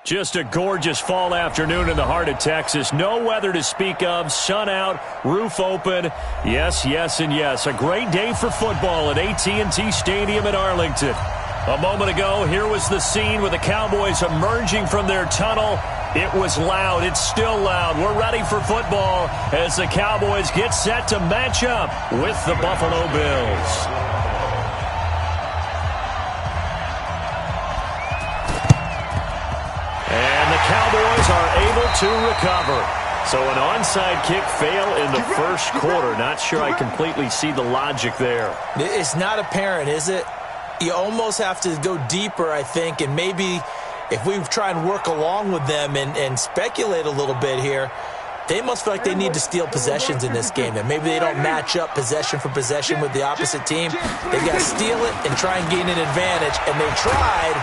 Just a gorgeous fall afternoon in the heart of Texas. No weather to speak of. Sun out, roof open. Yes, yes, and yes. A great day for football at AT&T Stadium in Arlington. A moment ago, here was the scene with the Cowboys emerging from their tunnel. It was loud. It's still loud. We're ready for football as the Cowboys get set to match up with the Buffalo Bills. Cowboys are able to recover. So an onside kick fail in the first quarter. Not sure I completely see the logic there. It's not apparent, is it? You almost have to go deeper, I think, and maybe if we try and work along with them and speculate a little bit here, they must feel like they need to steal possessions in this game. That maybe they don't match up possession for possession with the opposite team. They've got to steal it and try and gain an advantage, and they tried.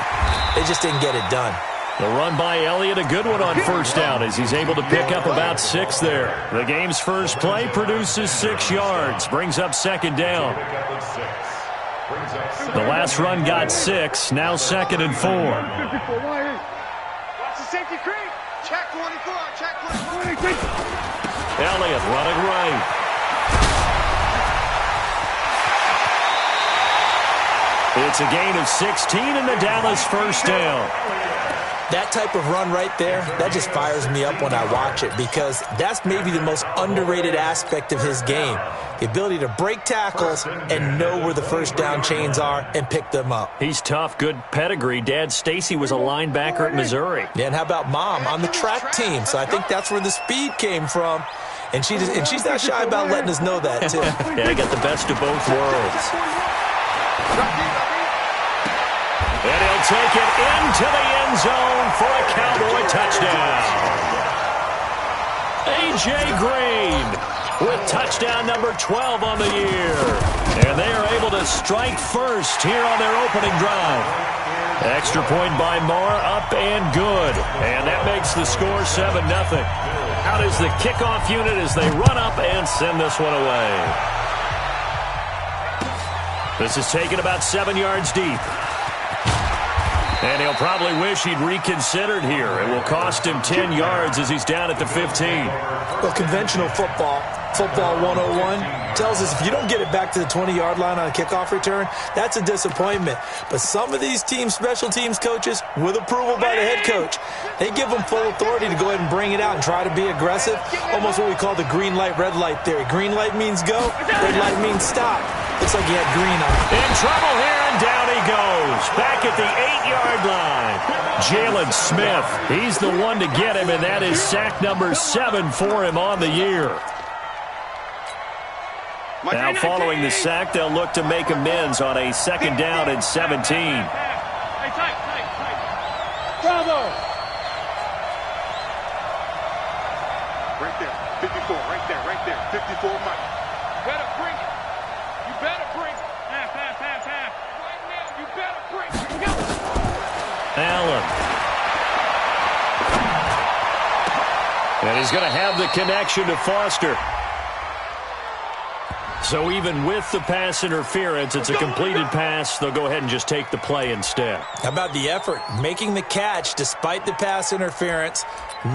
They just didn't get it done. The run by Elliott, a good one on first down as he's able to pick up about 6 there. The game's first play produces 6 yards, brings up second down. The last run got 6, now 2nd and 4. Watch the safety creep. Check 24, check 24. Elliott running right. It's a gain of 16 in the Dallas first down. That type of run right there, that just fires me up when I watch it because that's maybe the most underrated aspect of his game. The ability to break tackles and know where the first down chains are and pick them up. He's tough, good pedigree. Dad Stacy was a linebacker at Missouri. Yeah, and how about Mom on the track team? So I think that's where the speed came from. And she's not shy about letting us know that, too. Yeah, they got the best of both worlds. And he'll take it into the end zone for a Cowboy touchdown. A.J. Green with touchdown number 12 on the year. And they are able to strike first here on their opening drive. Extra point by Marr, up and good. And that makes the score 7-0. Out is the kickoff unit as they run up and send this one away. This is taken about 7 yards deep. And he'll probably wish he'd reconsidered here. It will cost him 10 yards as he's down at the 15. Well, conventional football 101, tells us if you don't get it back to the 20-yard line on a kickoff return, that's a disappointment. But some of these special teams coaches, with approval by the head coach, they give them full authority to go ahead and bring it out and try to be aggressive. Almost what we call the green light, red light theory. Green light means go, red light means stop. Looks like he had green on it. In trouble here, and down he goes. Back at the 8-yard line. Jalen Smith, he's the one to get him, and that is sack number 7 for him on the year. Now following the sack, they'll look to make amends on a 2nd down and 17. Bravo! Right there, 54, right there, 54, Mike. Better bring it. You better bring it. Half. Right now, you better bring it. Go. Allen. And he's going to have the connection to Foster. So even with the pass interference, it's a completed pass. They'll go ahead and just take the play instead. How about the effort? Making the catch despite the pass interference.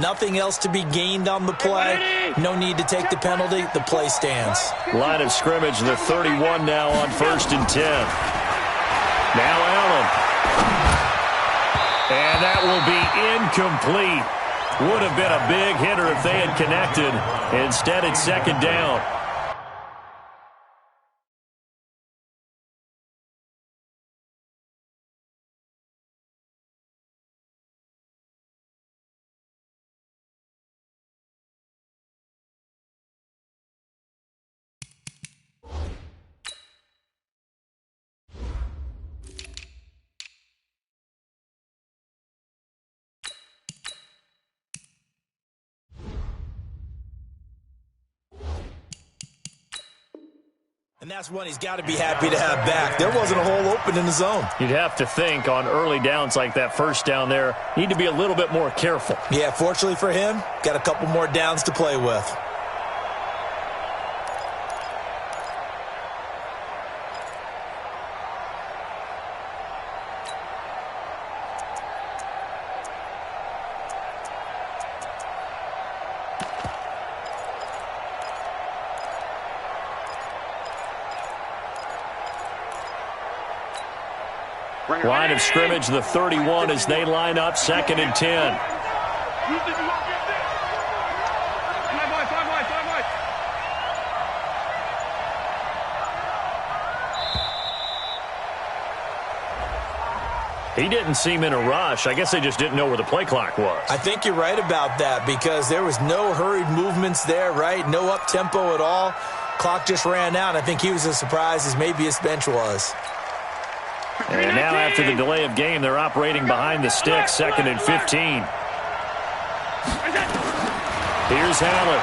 Nothing else to be gained on the play. No need to take the penalty. The play stands. Line of scrimmage, the 31 now on 1st and 10. Now Allen. And that will be incomplete. Would have been a big hitter if they had connected. Instead, it's 2nd down. And that's one he's got to be happy to have back. There wasn't a hole open in the zone. You'd have to think on early downs like that first down there, need to be a little bit more careful. Yeah, fortunately for him, got a couple more downs to play with. Line of scrimmage, the 31 as they line up 2nd and 10. He didn't seem in a rush. I guess they just didn't know where the play clock was. I think you're right about that because there was no hurried movements there, right? No up-tempo at all. Clock just ran out. I think he was as surprised as maybe his bench was. And now after the delay of game, they're operating behind the sticks, 2nd and 15. Here's Allen.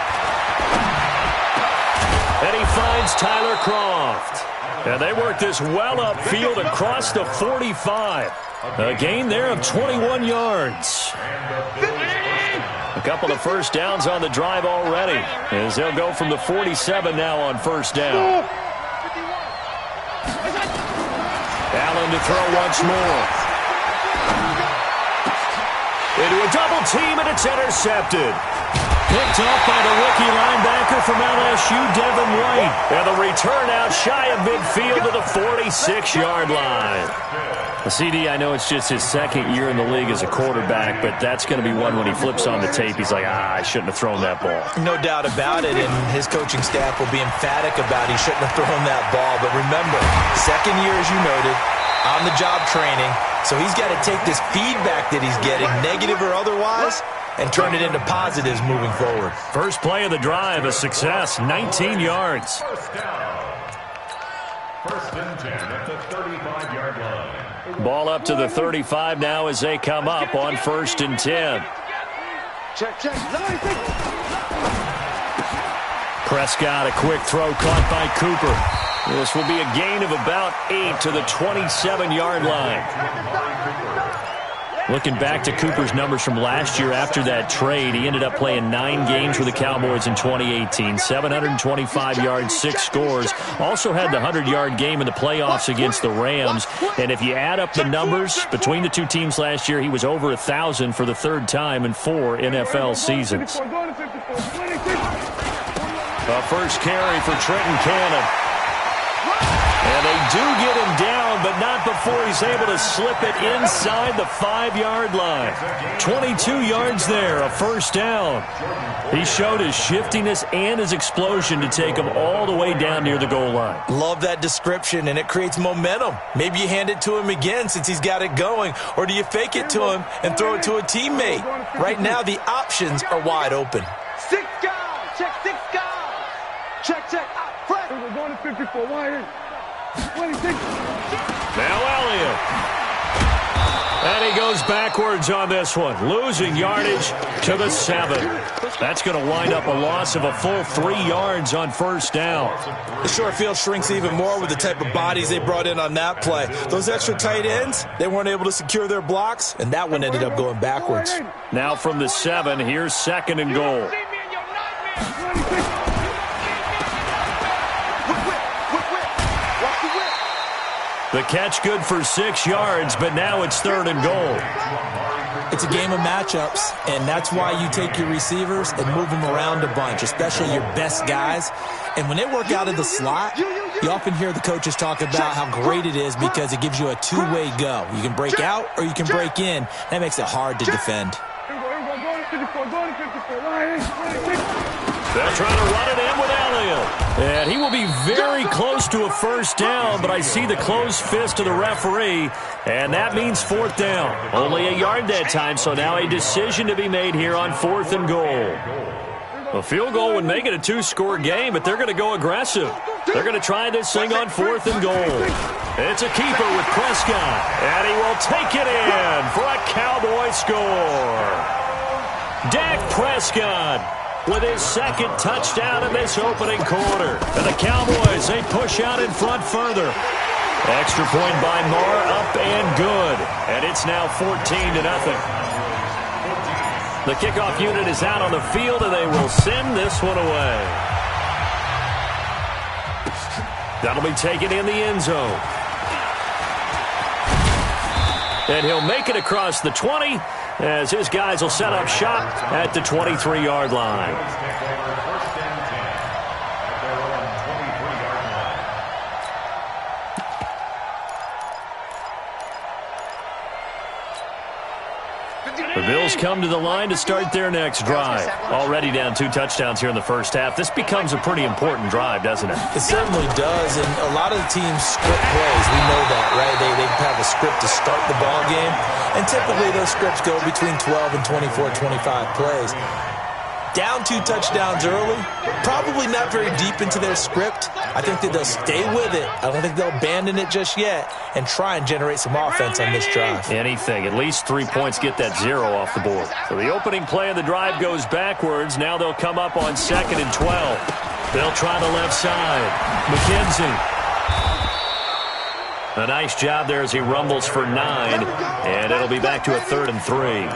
And he finds Tyler Croft. And they work this well upfield across the 45. A gain there of 21 yards. A couple of first downs on the drive already, as they'll go from the 47 now on first down. Allen to throw once more. Into a double team, and it's intercepted. Picked off by the rookie linebacker from LSU, Devin White. And the return out shy of midfield to the 46-yard line. CD, I know it's just his 2nd year in the league as a quarterback, but that's going to be one when he flips on the tape. He's like, I shouldn't have thrown that ball. No doubt about it, and his coaching staff will be emphatic about he shouldn't have thrown that ball. But remember, 2nd year, as you noted, on-the-job training, so he's got to take this feedback that he's getting, negative or otherwise, and turn it into positives moving forward. First play of the drive, a success, 19 yards. First and 10 at the 35-yard line. Ball up to the 35 now as they come up on 1st and 10. Check. Prescott, a quick throw caught by Cooper. This will be a gain of about 8 to the 27-yard line. Looking back to Cooper's numbers from last year after that trade, he ended up playing 9 games for the Cowboys in 2018. 725 yards, 6 scores. Also had the 100-yard game in the playoffs against the Rams. And if you add up the numbers between the two teams last year, he was over 1,000 for the 3rd time in 4 NFL seasons. A first carry for Trenton Cannon. And they do get him down, but not before he's able to slip it inside the 5-yard line. 22 yards there, a first down. He showed his shiftiness and his explosion to take him all the way down near the goal line. Love that description, and it creates momentum. Maybe you hand it to him again since he's got it going, or do you fake it to him and throw it to a teammate? Right now, the options are wide open. 6 guys. Check 6 guys. Check. Fred. We're going to 54. Why? 26. Now Elliott. And he goes backwards on this one, losing yardage to the 7. That's going to wind up a loss of a full 3 yards on first down. The short field shrinks even more with the type of bodies they brought in on that play. Those extra tight ends, they weren't able to secure their blocks, and that one ended up going backwards. Now from the 7, here's 2nd and goal. The catch good for 6 yards, but now it's 3rd and goal. It's a game of matchups, and that's why you take your receivers and move them around a bunch, especially your best guys. And when they work out of the slot, you often hear the coaches talk about how great it is because it gives you a two-way go. You can break out or you can break in. That makes it hard to defend. They're trying to run it in with Elliott. And he will be very close to a first down, but I see the closed fist of the referee, and that means 4th down. Only a yard that time, so now a decision to be made here on 4th and goal. A field goal would make it a 2-score game, but they're going to go aggressive. They're going to try this thing on 4th and goal. It's a keeper with Prescott, and he will take it in for a Cowboy score. Dak Prescott with his 2nd touchdown in this opening quarter. And the Cowboys, they push out in front further. Extra point by Marr, up and good. And it's now 14-0. The kickoff unit is out on the field, and they will send this one away. That'll be taken in the end zone. And he'll make it across the 20, as his guys will set up shop at the 23-yard line. The Bills come to the line to start their next drive. Already down 2 touchdowns here in the first half. This becomes a pretty important drive, doesn't it? It certainly does, and a lot of the teams script plays. We know that, right? They have a script to start the ball game, and typically those scripts go between 12 and 24, 25 plays. Down 2 touchdowns early, probably not very deep into their script. I think that they'll stay with it. I don't think they'll abandon it just yet and try and generate some offense on this drive. Anything. At least 3 points, get that 0 off the board. So the opening play of the drive goes backwards. Now they'll come up on 2nd and 12. They'll try the left side. McKenzie. A nice job there as he rumbles for 9, and it'll be back to a 3rd and 3.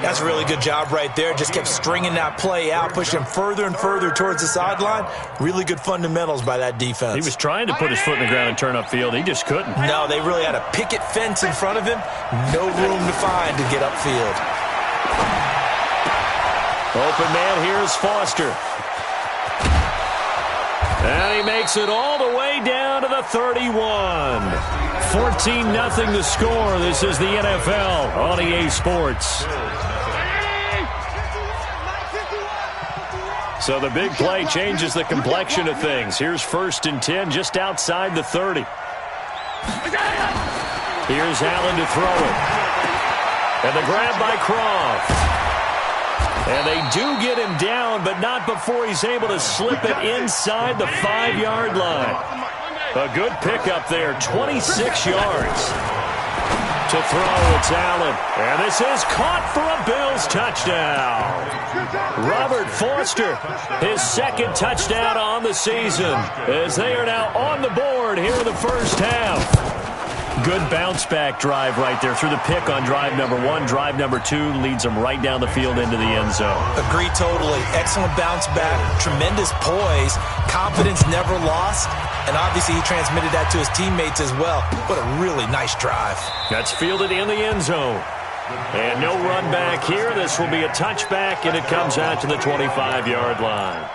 That's a really good job right there. Just kept stringing that play out, pushing him further and further towards the sideline. Really good fundamentals by that defense. He was trying to put his foot in the ground and turn upfield. He just couldn't. No, they really had a picket fence in front of him. No room to find to get upfield. Open man, here's Foster. And he makes it all the way down to the 31. 14-0 to score. This is the NFL on EA Sports. So the big play changes the complexion of things. Here's 1st and 10 just outside the 30. Here's Allen to throw it. And the grab by Croft. And they do get him down, but not before he's able to slip it inside the 5-yard line. A good pickup there, 26 yards. To throw, it's Allen. And this is caught for a Bills touchdown. Robert Foster, his 2nd touchdown on the season, as they are now on the board here in the first half. Good bounce-back drive right there through the pick on drive number 1. Drive number 2 leads them right down the field into the end zone. Agree totally. Excellent bounce-back. Tremendous poise. Confidence never lost. And obviously he transmitted that to his teammates as well. What a really nice drive. That's fielded in the end zone. And no run back here. This will be a touchback, and it comes out to the 25-yard line.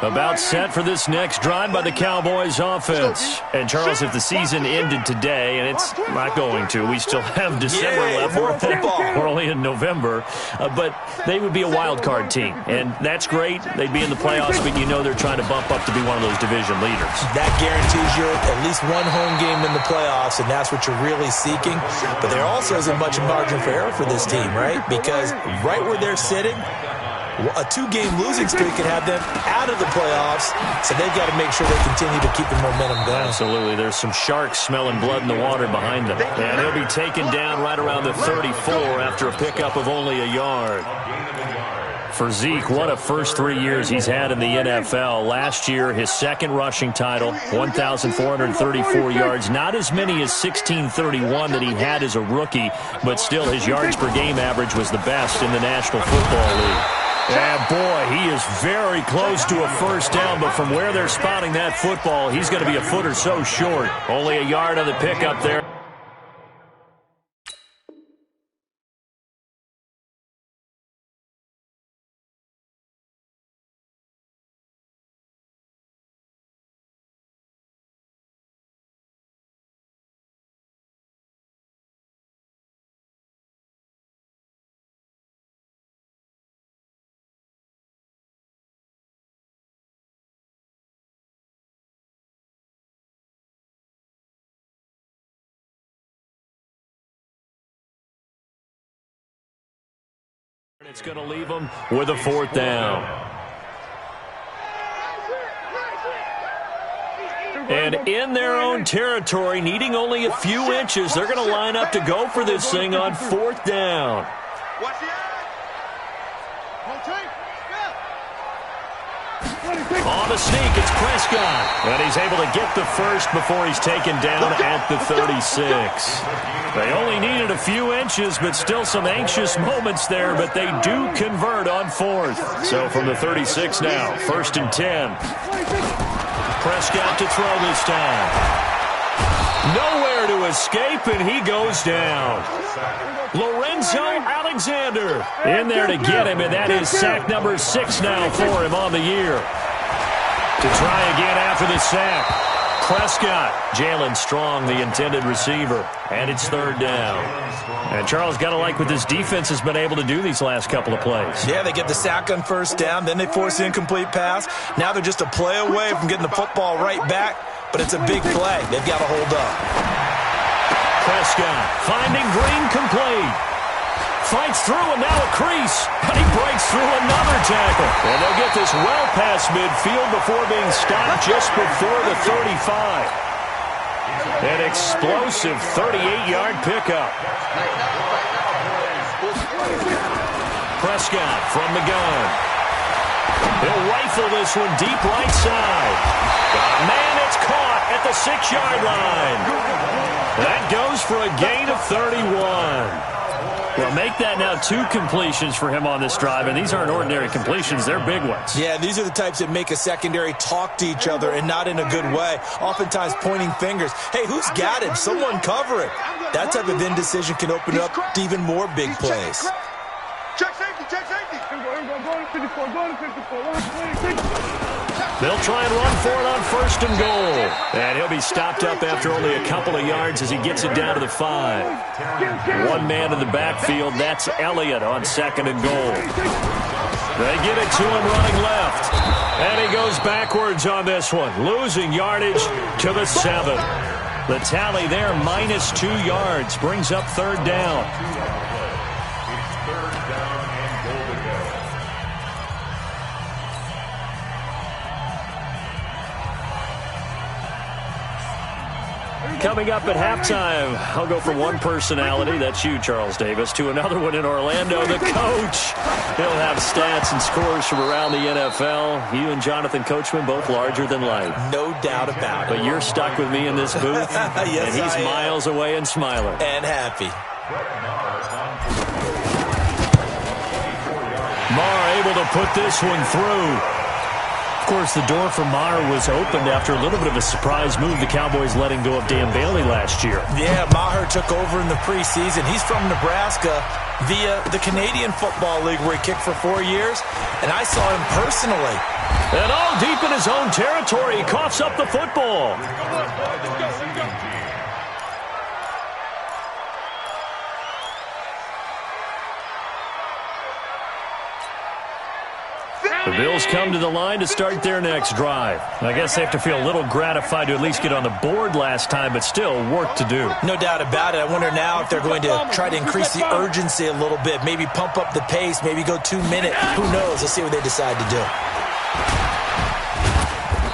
About set for this next drive by the Cowboys offense. And, Charles, if the season ended today, and it's not going to, we still have December left. We're only in November. But they would be a wild card team. And that's great. They'd be in the playoffs, but you know they're trying to bump up to be one of those division leaders. That guarantees you at least one home game in the playoffs, and that's what you're really seeking. But there also isn't much margin for error for this team, right? Because right where they're sitting, a 2-game losing streak could have them out of the playoffs, so they've got to make sure they continue to keep the momentum going. Absolutely. There's some sharks smelling blood in the water behind them. And he'll be taken down right around the 34 after a pickup of only a yard. For Zeke, what a first 3 years he's had in the NFL. Last year, his 2nd rushing title, 1,434 yards. Not as many as 1,631 that he had as a rookie, but still his yards per game average was the best in the National Football League. And, boy, he is very close to a first down, but from where they're spotting that football, he's going to be a foot or so short. Only a yard on the pickup there. It's going to leave them with a 4th down. And in their own territory, needing only a few inches, they're going to line up to go for this thing on 4th down. On the sneak, it's Prescott. And he's able to get the first before he's taken down at the 36. They only needed a few inches, but still some anxious moments there, but they do convert on 4th. So from the 36 now, 1st and 10. Prescott to throw this time. Nowhere to escape, and he goes down. Lorenzo Alexander in there to get him, and that is sack number 6 now for him on the year. To try again after the sack. Prescott. Jalen Strong, the intended receiver. And it's third down. And Charles, got to like what this defense has been able to do these last couple of plays. Yeah, they get the sack on first down, then they force the incomplete pass. Now they're just a play away from getting the football right back, but it's a big play. They've got to hold up. Prescott finding Green complete. Fights through and now a crease. And he breaks through another tackle. And they'll get this well past midfield before being stopped just before the 35. An explosive 38-yard pickup. Prescott from the gun. He'll rifle this one deep right side. Man, it's caught at the 6-yard line. That goes for a gain of 31. Well, make that now 2 completions for him on this drive, and these aren't ordinary completions. They're big ones. Yeah, these are the types that make a secondary talk to each other and not in a good way, oftentimes pointing fingers. Hey, who's got him? Someone cover it. That type of indecision can open up to even more big plays. Check safety, check safety. They'll try and run for it on first and goal. And he'll be stopped up after only a couple of yards as he gets it down to the 5. One man in the backfield, that's Elliott on second and goal. They get it to him running left. And he goes backwards on this one, losing yardage to the 7. The tally there, minus 2 yards, brings up third down. Coming up at halftime, I'll go from one personality, that's you, Charles Davis, to another one in Orlando, the coach. He'll have stats and scores from around the NFL. You and Jonathan Coachman, both larger than life. No doubt about it. But you're stuck with me in this booth, yes, and he's miles away and smiling. And happy. Marr able to put this one through. Of course, the door for Maher was opened after a little bit of a surprise move. The Cowboys letting go of Dan Bailey last year. Yeah, Maher took over in the preseason. He's from Nebraska via the Canadian Football League where he kicked for 4 years, and I saw him personally. And all deep in his own territory, he coughs up the football. The Bills come to the line to start their next drive. I guess they have to feel a little gratified to at least get on the board last time, but still work to do. No doubt about it. I wonder now if they're going to try to increase the urgency a little bit, maybe pump up the pace, maybe go 2-minute. Who knows? Let's see what they decide to do.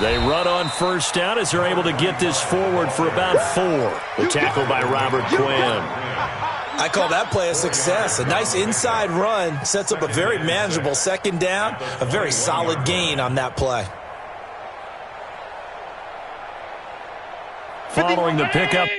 They run on first down as they're able to get this forward for about 4. The tackle by Robert Quinn. I call that play a success. A nice inside run sets up a very manageable second down, a very solid gain on that play. Following the pickup.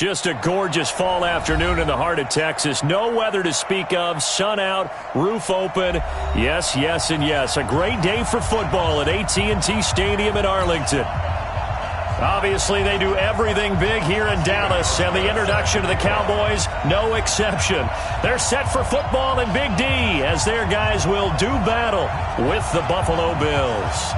Just a gorgeous fall afternoon in the heart of Texas. No weather to speak of. Sun out, roof open. Yes, yes, and yes. A great day for football at AT&T Stadium in Arlington. Obviously, they do everything big here in Dallas, and the introduction to the Cowboys, no exception. They're set for football in Big D as their guys will do battle with the Buffalo Bills.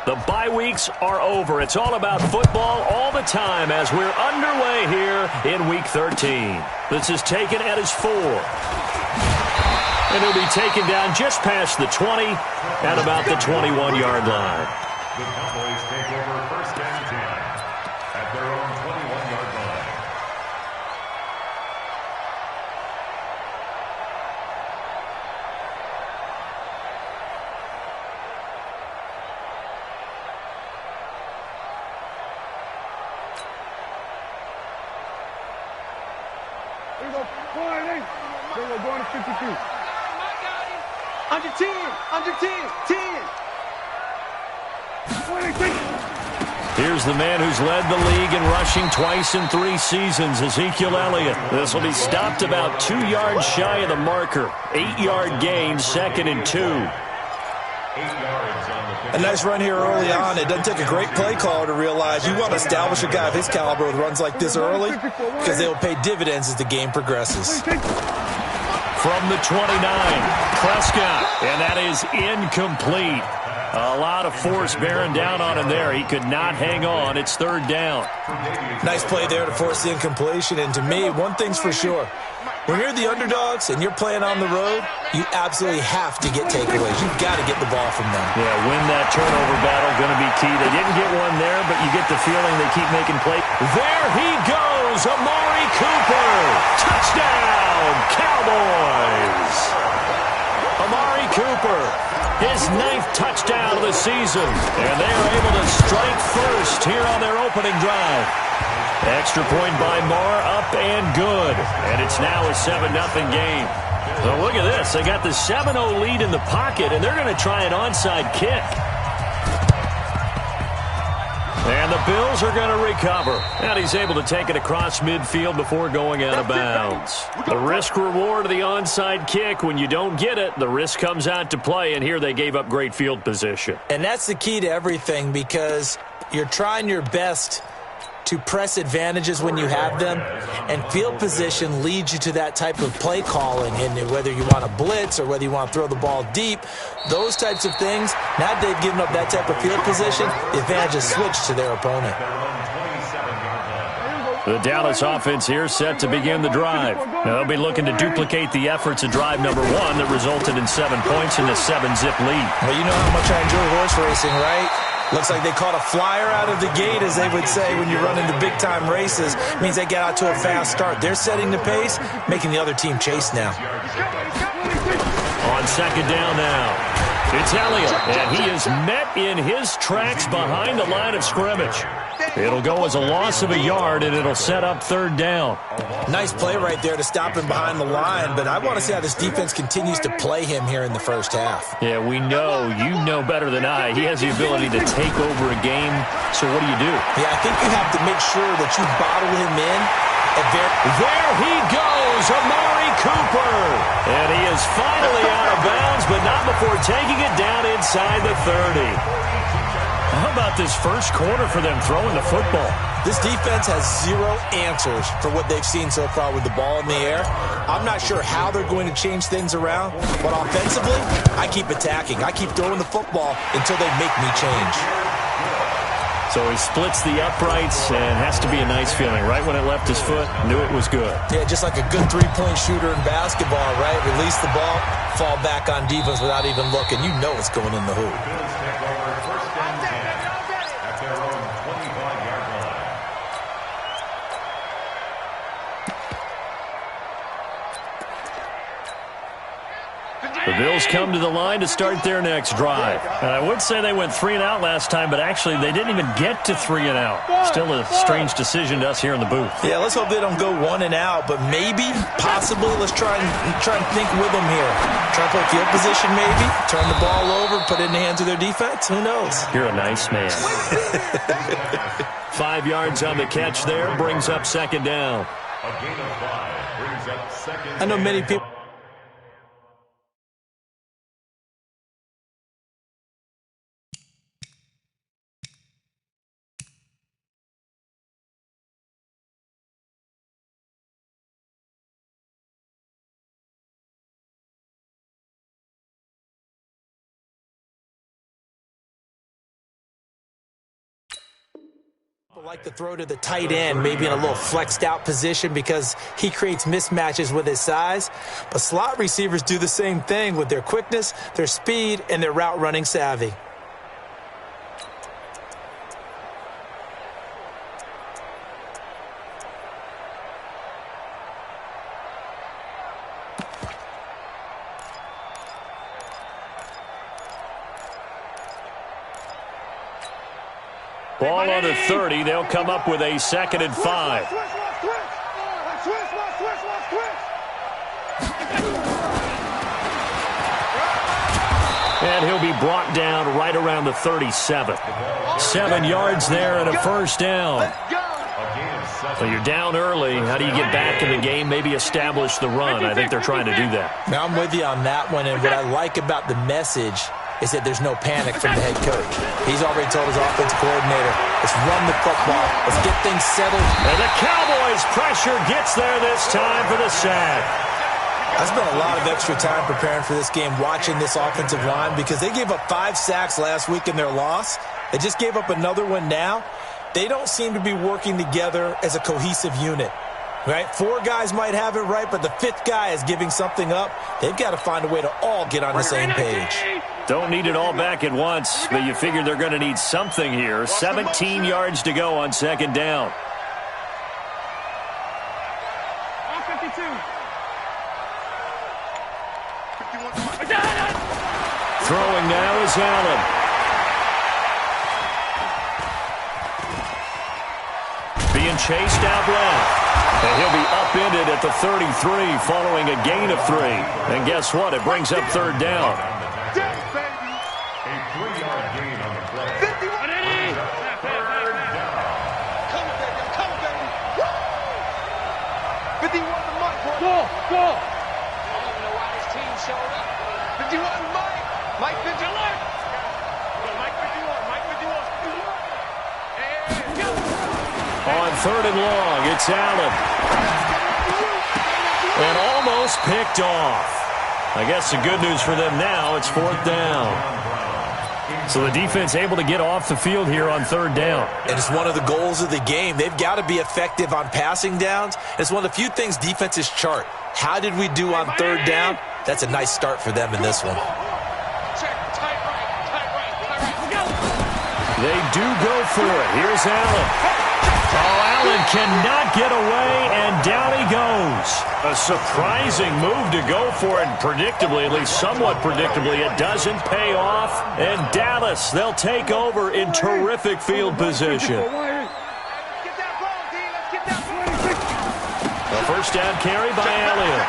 The bye weeks are over. It's all about football all the time as we're underway here in Week 13. This is taken at his 4. And he'll be taken down just past the 20 at about the 21-yard line. The Cowboys take over first and 10 at their own 21-yard line. Here we go. 4-8. Here we go. Going to 52. Under 10. Under 10. 10. 26. Here's the man who's led the league in rushing twice in 3 seasons, Ezekiel Elliott. This will be stopped about 2 yards shy of the marker. 8-yard gain, 2nd and 2. 8 yards on the A nice run here early on. It doesn't take a great play caller to realize you want to establish a guy of his caliber with runs like this early because they will pay dividends as the game progresses. From the 29, Prescott, and that is incomplete. A lot of force bearing down on him there. He could not hang on. It's 3rd down. Nice play there to force the incompletion. And to me, one thing's for sure. When you're the underdogs and you're playing on the road, you absolutely have to get takeaways. You've got to get the ball from them. Yeah, win that turnover battle, going to be key. They didn't get one there, but you get the feeling they keep making plays. There he goes, Amari Cooper. Touchdown, Cowboys. Amari Cooper, his 9th touchdown of the season. And they are able to strike first here on their opening drive. Extra point by Marr, up and good. And it's now a 7-0 game. So look at this. They got the 7-0 lead in the pocket, and they're going to try an onside kick. And the Bills are going to recover. And he's able to take it across midfield before going out of bounds. The risk-reward of the onside kick, when you don't get it, the risk comes out to play, and here they gave up great field position. And that's the key to everything because you're trying your best to press advantages when you have them, and field position leads you to that type of play calling. And whether you want to blitz or whether you want to throw the ball deep, those types of things, now that they've given up that type of field position, the advantage is switched to their opponent. The Dallas offense here set to begin the drive. Now they'll be looking to duplicate the efforts of drive number 1 that resulted in 7 points in the 7-zip lead. Well, you know how much I enjoy horse racing, right? Looks like they caught a flyer out of the gate, as they would say when you run into big-time races. It means they get out to a fast start. They're setting the pace, making the other team chase now. On 2nd down now, it's Elliott, and he is met in his tracks behind the line of scrimmage. It'll go as a loss of a yard, and it'll set up 3rd down. Nice play right there to stop him behind the line, but I want to see how this defense continues to play him here in the first half. Yeah, we know. You know better than I. He has the ability to take over a game, so what do you do? Yeah, I think you have to make sure that you bottle him in. There he goes, Amari Cooper. And he is finally out of bounds, but not before taking it down inside the 30. How about this first quarter for them throwing the football? This defense has 0 answers for what they've seen so far with the ball in the air. I'm not sure how they're going to change things around, but offensively, I keep attacking. I keep throwing the football until they make me change. So he splits the uprights and has to be a nice feeling. Right when it left his foot, knew it was good. Yeah, just like a good three-point shooter in basketball, right? Release the ball, fall back on defense without even looking. You know it's going in the hoop. The Bills come to the line to start their next drive. And I would say they went 3 and out last time, but actually they didn't even get to 3 and out. Still a strange decision to us here in the booth. Yeah, let's hope they don't go 1 and out, but maybe, possibly, let's try and think with them here. Try to play field position maybe, turn the ball over, put it in the hands of their defense. Who knows? You're a nice man. 5 yards on the catch there, brings up second down. A gain of 5 brings up second. I know many people. Like to throw to the tight end, maybe in a little flexed out position because he creates mismatches with his size. But slot receivers do the same thing with their quickness, their speed, and their route running savvy. Ball on the 30. They'll come up with a 2nd and 5. And he'll be brought down right around the 37. 7 yards there and a first down. So you're down early. How do you get back in the game? Maybe establish the run. I think they're trying to do that. Now I'm with you on that one, and what I like about the message is that there's no panic from the head coach. He's already told his offensive coordinator, let's run the football. Let's get things settled. And the Cowboys' pressure gets there this time for the sack. I spent a lot of extra time preparing for this game, watching this offensive line, because they gave up 5 sacks last week in their loss. They just gave up another one now. They don't seem to be working together as a cohesive unit. Right? 4 guys might have it right, but the 5th guy is giving something up. They've got to find a way to all get on the same page. Don't need it all back at once, but you figure they're going to need something here. 17 yards to go on 2nd down. Throwing now is Allen. Being chased out left. And he'll be upended at the 33 following a gain of 3. And guess what? It brings up 3rd down. A 3-yard gain on the play. 3rd down. Come on, baby. 51 to Mike. Go. I don't know why this team showed up. 51 Mike. Mike 51. Mike 51. Mike 51. And go. On 3rd and long, it's Allen. And almost picked off. I guess the good news for them now, it's 4th down. So the defense able to get off the field here on 3rd down. And it's one of the goals of the game. They've got to be effective on passing downs. It's one of the few things defenses chart. How did we do on 3rd down? That's a nice start for them in this one. They do go for it. Here's Allen. Oh, Allen cannot get away, and down he goes. A surprising move to go for it, and predictably, at least somewhat predictably, it doesn't pay off. And Dallas, they'll take over in terrific field position. A first down carry by Elliott.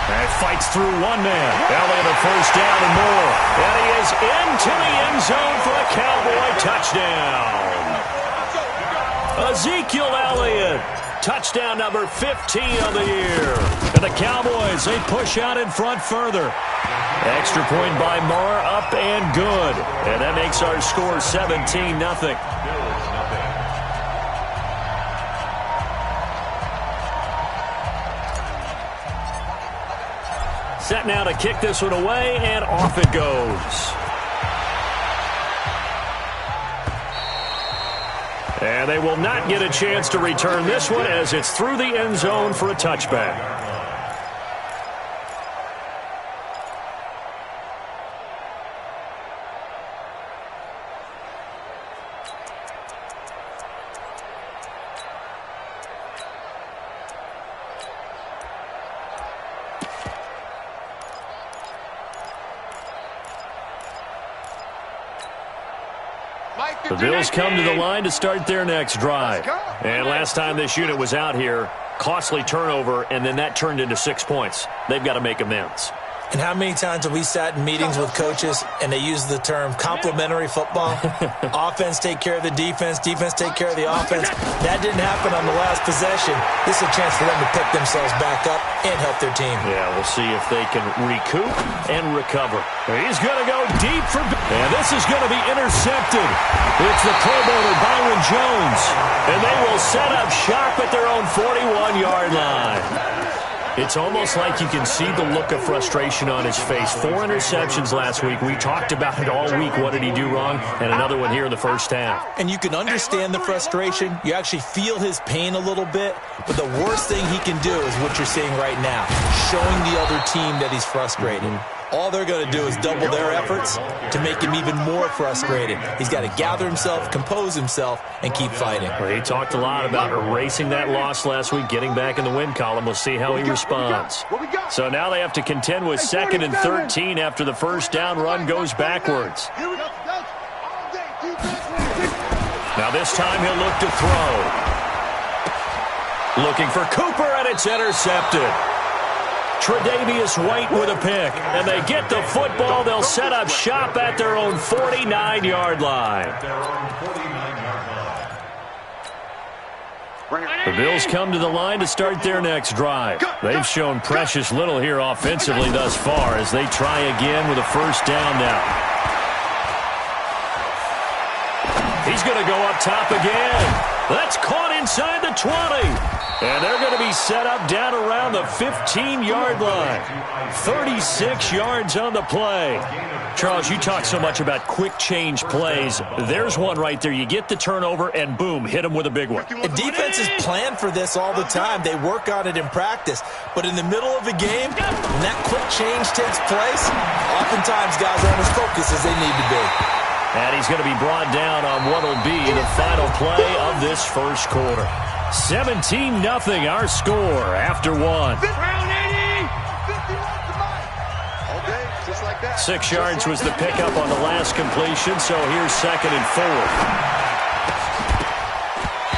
And fights through one man. Elliott a first down and more. And he is into the end zone for a Cowboy touchdown. Ezekiel Elliott, touchdown number 15 of the year. And the Cowboys, they push out in front further. Extra point by Marr, up and good. And that makes our score 17-0. Set now to kick this one away, and off it goes. And they will not get a chance to return this one as it's through the end zone for a touchback. The Bills come to the line to start their next drive. And last time this unit was out here, costly turnover, and then that turned into 6 points. They've got to make amends. And how many times have we sat in meetings with coaches and they use the term complementary football? Offense take care of the defense, defense take care of the offense. That didn't happen on the last possession. This is a chance for them to pick themselves back up and help their team. Yeah, we'll see if they can recoup and recover. He's going to go deep for... And this is going to be intercepted. It's the Pro Bowler Byron Jones. And they will set up shop at their own 41-yard line. It's almost like you can see the look of frustration on his face. 4 interceptions last week. We talked about it all week. What did he do wrong? And another one here in the first half. And you can understand the frustration. You actually feel his pain a little bit. But the worst thing he can do is what you're seeing right now, showing the other team that he's frustrated. All they're going to do is double their efforts to make him even more frustrated. He's got to gather himself, compose himself, and keep fighting. Well, he talked a lot about erasing that loss last week, getting back in the win column. We'll see how he responds. So now they have to contend with 2nd and 13 after the first down run goes backwards. Now this time he'll look to throw. Looking for Cooper, and it's intercepted. Tre'Davious White with a pick, and they get the football. They'll set up shop at their own 49-yard line. The Bills come to the line to start their next drive. They've shown precious little here offensively thus far as they try again with a first down now. He's going to go up top again. That's caught inside the 20. And they're going to be set up down around the 15-yard line. 36 yards on the play. Charles, you talk so much about quick change plays. There's one right there. You get the turnover, and boom, hit them with a big one. And defenses plan for this all the time. They work on it in practice. But in the middle of a game, when that quick change takes place, oftentimes guys aren't as focused as they need to be. And he's going to be brought down on what will be the final play of this first quarter. 17-0 our score after one. 6 yards was the pickup on the last completion, so here's 2nd and 4.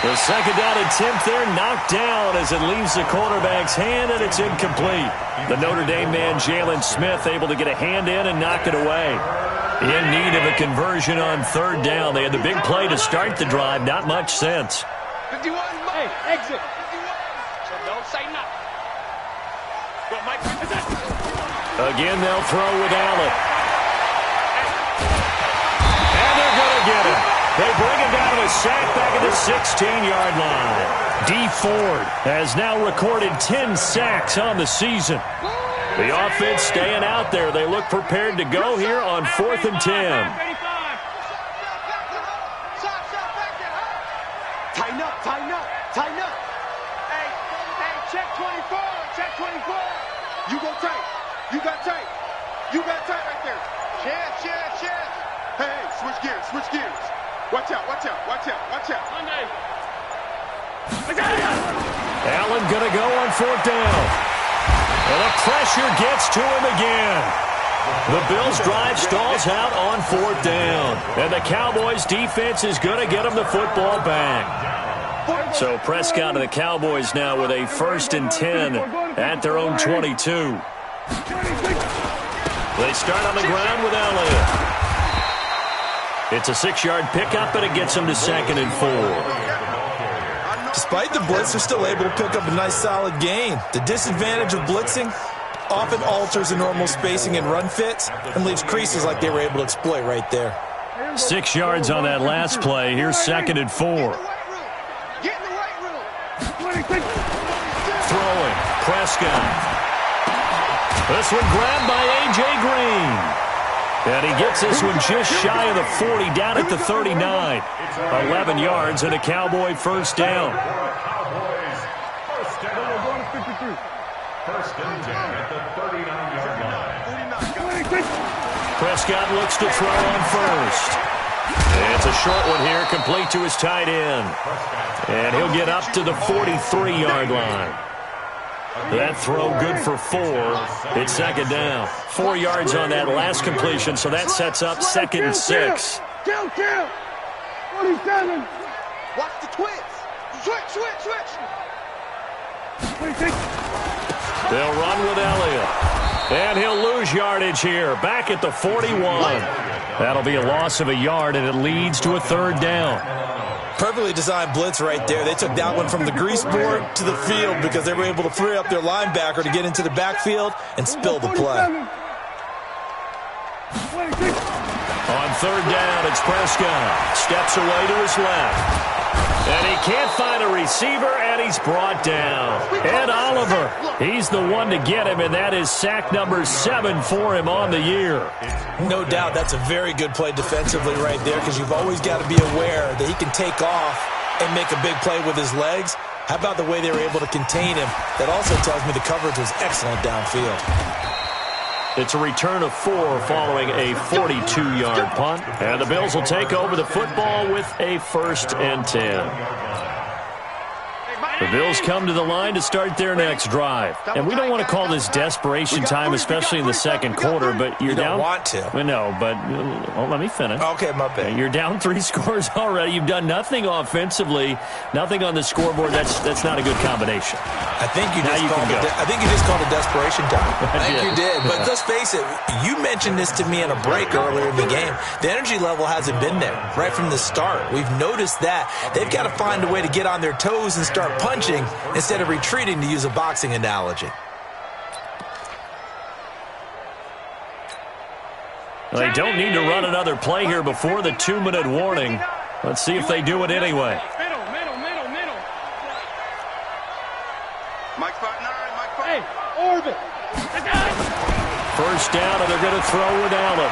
The second down attempt there knocked down as it leaves the quarterback's hand, and it's incomplete. The Notre Dame man, Jalen Smith, able to get a hand in and knock it away. In need of a conversion on 3rd down. They had the big play to start the drive. Not much sense. 51, hey, exit. 51. So don't say nothing. Go, Mike. Again, they'll throw with Allen. And they're going to get him. They bring him down to a sack back at the 16-yard line. Dee Ford has now recorded 10 sacks on the season. The offense staying out there. They look prepared to go here on 4th and 10. Tighten up, tighten up, tighten up. Hey, check 24, check 24. You go tight. You got tight. You got tight right there. Chance. Hey, switch gears, switch gears. Watch out, watch out, watch out, watch out. Allen going to go on 4th down. And the pressure gets to him again. The Bills' drive stalls out on 4th down. And the Cowboys' defense is going to get them the football back. So Prescott and the Cowboys now with a 1st and 10 at their own 22. They start on the ground with Elliott. It's a 6-yard pickup, and it gets them to 2nd and 4. Despite the blitz, they're still able to pick up a nice solid gain. The disadvantage of blitzing often alters the normal spacing and run fits and leaves creases like they were able to exploit right there. 6 yards on that last play. Here's 2nd and 4. Get in the right room. Throwing. Prescott. This one grabbed by A.J. Green. And he gets this one just shy of the 40, down at the 39. 11 yards and a Cowboy first down. First and 10 at the 39-yard line. Prescott looks to throw on first. It's a short one here, complete to his tight end. And he'll get up to the 43-yard line. That throw good for 4. It's 2nd down. 4 yards on that last completion, so that sets up 2nd and 6. 47. Watch the twitch. Switch. They'll run with Elliott. And he'll lose yardage here. Back at the 41. That'll be a loss of a yard, and it leads to a third down. Perfectly designed blitz right there. They took that one from the grease board to the field because they were able to free up their linebacker to get into the backfield and spill the play. On third down, it's Prescott. Steps away to his left. And he can't find a receiver, and he's brought down. Ed Oliver, he's the one to get him, and that is sack number 7 for him on the year. No doubt that's a very good play defensively right there because you've always got to be aware that he can take off and make a big play with his legs. How about the way they were able to contain him? That also tells me the coverage was excellent downfield. It's a return of 4 following a 42-yard punt. And the Bills will take over the football with a 1st and 10. The Bills come to the line to start their next drive. And we don't want to call this desperation time, especially in the second quarter, but you're down. You don't want to. No, but let me finish. Okay, my bad. You're down 3 scores already. You've done nothing offensively, nothing on the scoreboard. That's not a good combination. I think you just called it desperation time. I think you did. But let's face it, you mentioned this to me in a break earlier in the game. The energy level hasn't been there right from the start. We've noticed that. They've got to find a way to get on their toes and start punching instead of retreating, to use a boxing analogy. They don't need to run another play here before the 2-minute warning. Let's see if they do it anyway. Middle. Mike 5'9", Hey, orbit. First down, and they're going to throw with Allen.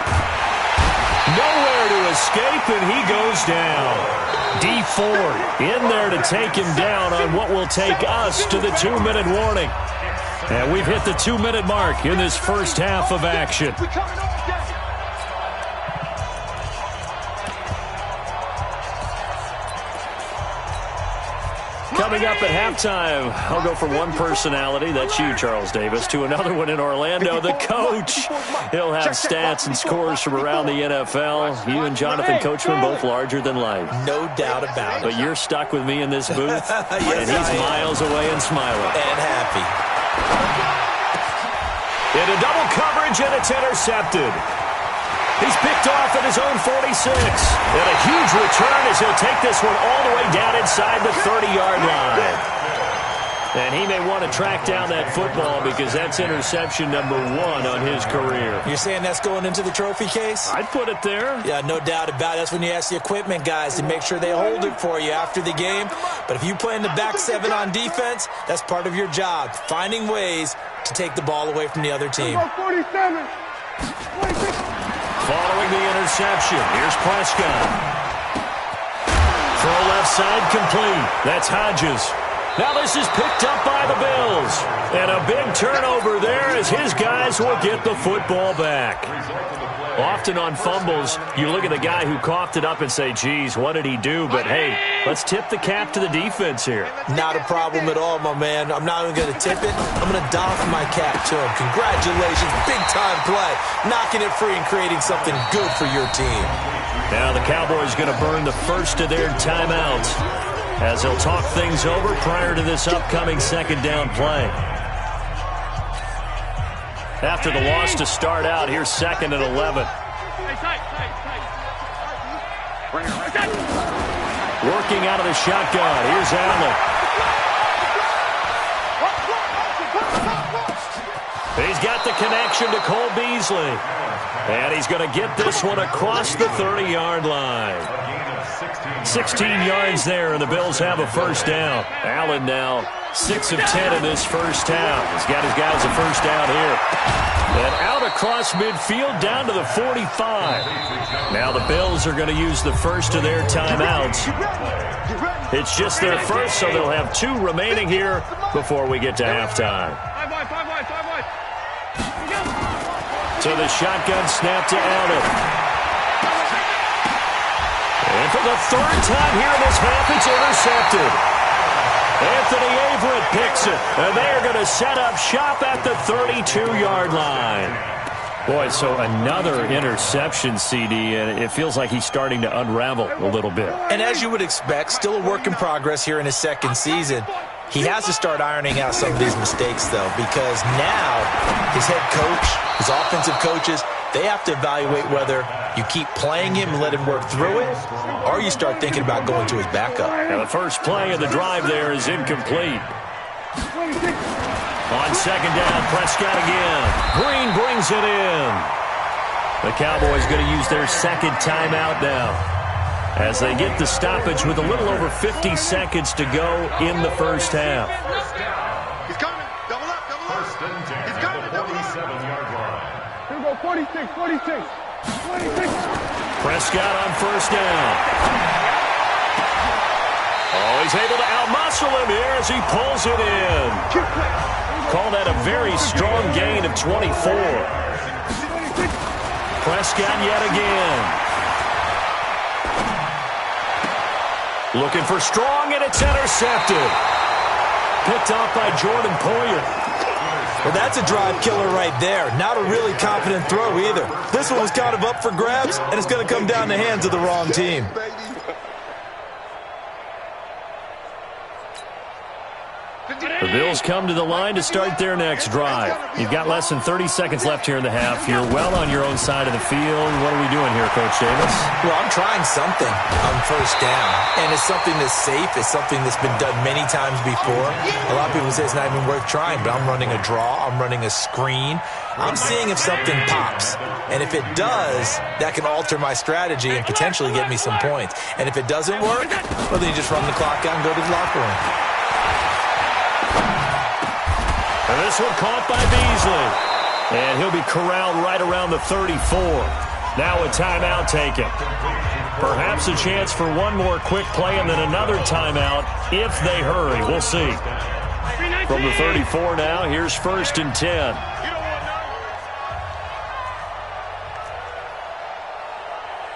Nowhere to escape, and he goes down. D Ford in there to take him down on what will take us to the 2-minute warning. And we've hit the 2-minute mark in this first half of action. Coming up at halftime, I'll go from one personality, that's you, Charles Davis, to another one in Orlando, the coach. He'll have stats and scores from around the NFL. You and Jonathan Coachman both larger than life. No doubt about it. But you're stuck with me in this booth, Yes, and he's miles away and smiling. And happy. Into double coverage, and it's intercepted. He's picked off at his own 46. And a huge return as he'll take this one all the way down inside the 30-yard line. And he may want to track down that football because that's interception number 1 on his career. You're saying that's going into the trophy case? I'd put it there. Yeah, no doubt about it. That's when you ask the equipment guys to make sure they hold it for you after the game. But if you play in the back 7 on defense, that's part of your job, finding ways to take the ball away from the other team. 47. Following the interception, here's Prescott. Throw left side complete. That's Hodges. Now this is picked up by the Bills. And a big turnover there as his guys will get the football back. Often on fumbles, you look at the guy who coughed it up and say, geez, what did he do? But, hey, let's tip the cap to the defense here. Not a problem at all, my man. I'm not even going to tip it. I'm going to doff my cap to him. Congratulations. Big-time play. Knocking it free and creating something good for your team. Now the Cowboys going to burn the first of their timeouts as they'll talk things over prior to this upcoming second down play. After the loss to start out, here's 2nd and 11. Working out of the shotgun. Here's Allen. He's got the connection to Cole Beasley. And he's going to get this one across the 30-yard line. 16 yards there, and the Bills have a first down. Allen now 6 of 10 in this first half. He's got his guys a first down here. And out across midfield down to the 45. Now the Bills are going to use the first of their timeouts. It's just their first, so they'll have 2 remaining here before we get to halftime. So the shotgun snap to Allen. And for the 3rd time here in this half, it's intercepted. Anthony Averett picks it, and they are going to set up shop at the 32-yard line. Boy, so another interception, CD, and it feels like he's starting to unravel a little bit. And as you would expect, still a work in progress here in his second season. He has to start ironing out some of these mistakes, though, because now his head coach, his offensive coaches, they have to evaluate whether you keep playing him and let him work through it, or you start thinking about going to his backup. Now the first play of the drive there is incomplete. On second down, Prescott again. Green brings it in. The Cowboys going to use their second timeout now, as they get the stoppage with a little over 50 seconds to go in the first half. He's coming. Double up, double up. First and 10 He's at coming. the 47-yard line. Here we go, 46, 46, 46. Prescott on first down. Oh, he's able to outmuscle him here as he pulls it in. Call that a very strong gain of 24. Prescott yet again. Looking for strong, and it's intercepted. Picked off by Jordan Poyer. Well, that's a drive killer right there. Not a really confident throw either. This one was kind of up for grabs, and it's going to come down the hands of the wrong team. The Bills come to the line to start their next drive. You've got less than 30 seconds left here in the half. You're well on your own side of the field. What are we doing here, Coach Davis? Well, I'm trying something on first down, and it's something that's safe. It's something that's been done many times before. A lot of people say it's not even worth trying, but I'm running a draw. I'm running a screen. I'm seeing if something pops, and if it does, that can alter my strategy and potentially get me some points. And if it doesn't work, well, then you just run the clock out and go to the locker room. And this one caught by Beasley. And he'll be corralled right around the 34. Now a timeout taken. Perhaps a chance for one more quick play and then another timeout if they hurry. We'll see. From the 34 now, here's first and 10.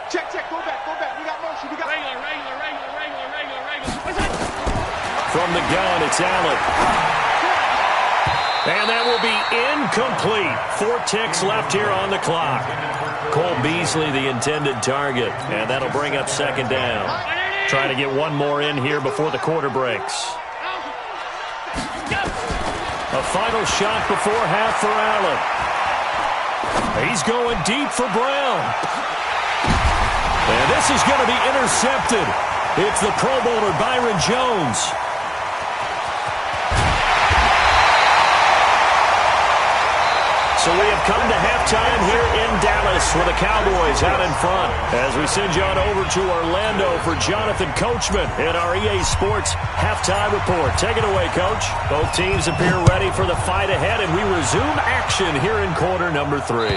Check, check, go back, go back. We got motion, we got regular. From the gun, it's Allen. And that will be incomplete. 4 ticks left here on the clock. Cole Beasley, the intended target. And that'll bring up second down. Trying to get one more in here before the quarter breaks. A final shot before half for Allen. He's going deep for Brown. And this is going to be intercepted. It's the Pro Bowler Byron Jones. So we have come to halftime here in Dallas with the Cowboys out in front. As we send you on over to Orlando for Jonathan Coachman in our EA Sports Halftime Report. Take it away, Coach. Both teams appear ready for the fight ahead, and we resume action here in quarter number 3.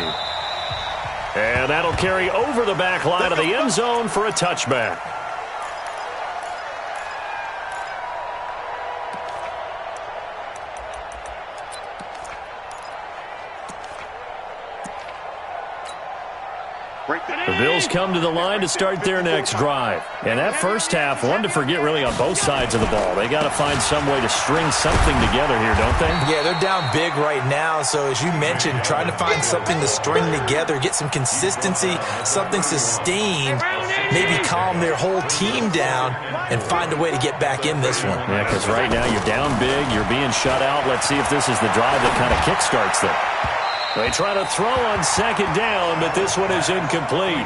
And that'll carry over the back line of the end zone for a touchback. The Bills come to the line to start their next drive. And that first half, one to forget really on both sides of the ball. They got to find some way to string something together here, don't they? Yeah, they're down big right now. So as you mentioned, trying to find something to string together, get some consistency, something sustained, maybe calm their whole team down and find a way to get back in this one. Yeah, because right now you're down big, you're being shut out. Let's see if this is the drive that kind of kickstarts them. They try to throw on second down, but this one is incomplete.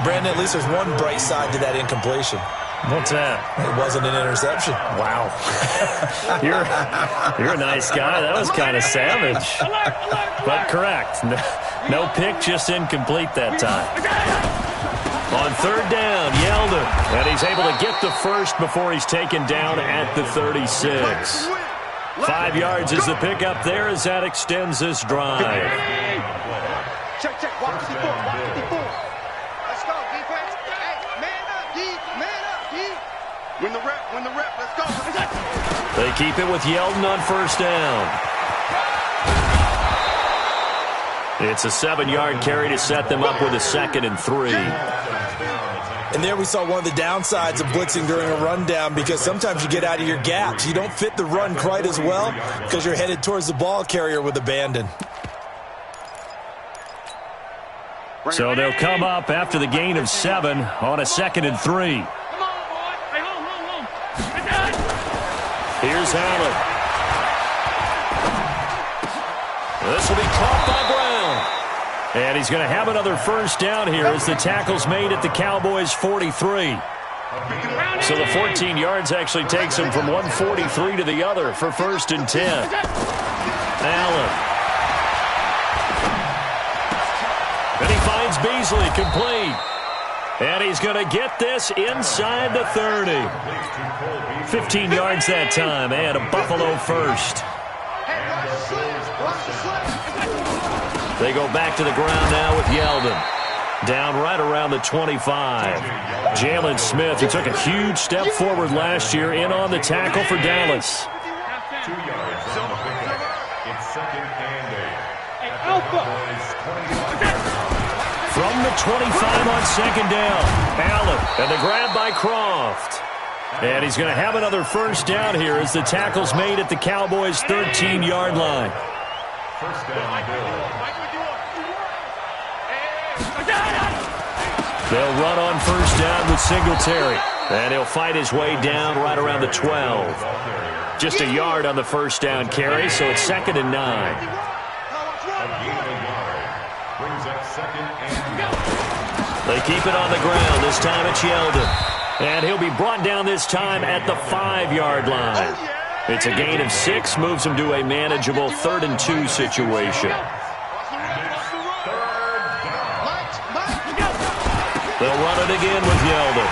Brandon, at least there's one bright side to that incompletion. What's that? It wasn't an interception. Wow. You're a nice guy. That was kind of savage. But correct. No pick, just incomplete that time. On third down, Yeldon. And he's able to get the first before he's taken down at the 36. 5 yards is the pickup there as that extends this drive. Check, check. Walk 54, walk 54. Let's go, defense. Hey, man up, D. Man up, D. Win the rep. Let's go. They keep it with Yeldon on first down. It's a 7-yard carry to set them up with a 2nd and 3. And there we saw one of the downsides of blitzing during a rundown, because sometimes you get out of your gaps. You don't fit the run quite as well because you're headed towards the ball carrier with abandon. So they'll come up after the gain of 7 on a 2nd and 3. Here's Allen. This will be caught by Brown. And he's going to have another first down here as the tackle's made at the Cowboys' 43. So the 14 yards actually takes him from 143 to the other for 1st and 10. Allen. And he finds Beasley complete. And he's going to get this inside the 30. 15 yards that time and a Buffalo first. They go back to the ground now with Yeldon. Down right around the 25. Jalen Smith, who took a huge step forward last year, in on the tackle for Dallas. 2 yards on the pickup. It's 2nd and 8. From the 25 on 2nd down. Allen, and the grab by Croft. And he's going to have another first down here as the tackle's made at the Cowboys' 13-yard line. First down, Bill. They'll run on first down with Singletary. And he'll fight his way down right around the 12. Just a yard on the first down carry, so it's 2nd and 9. A gain of a yard. Brings up 2nd and 9. They keep it on the ground. This time it's Yeldon. And he'll be brought down this time at the 5-yard line. It's a gain of 6, moves him to a manageable 3rd and 2 situation. They'll run it again with Yeldon.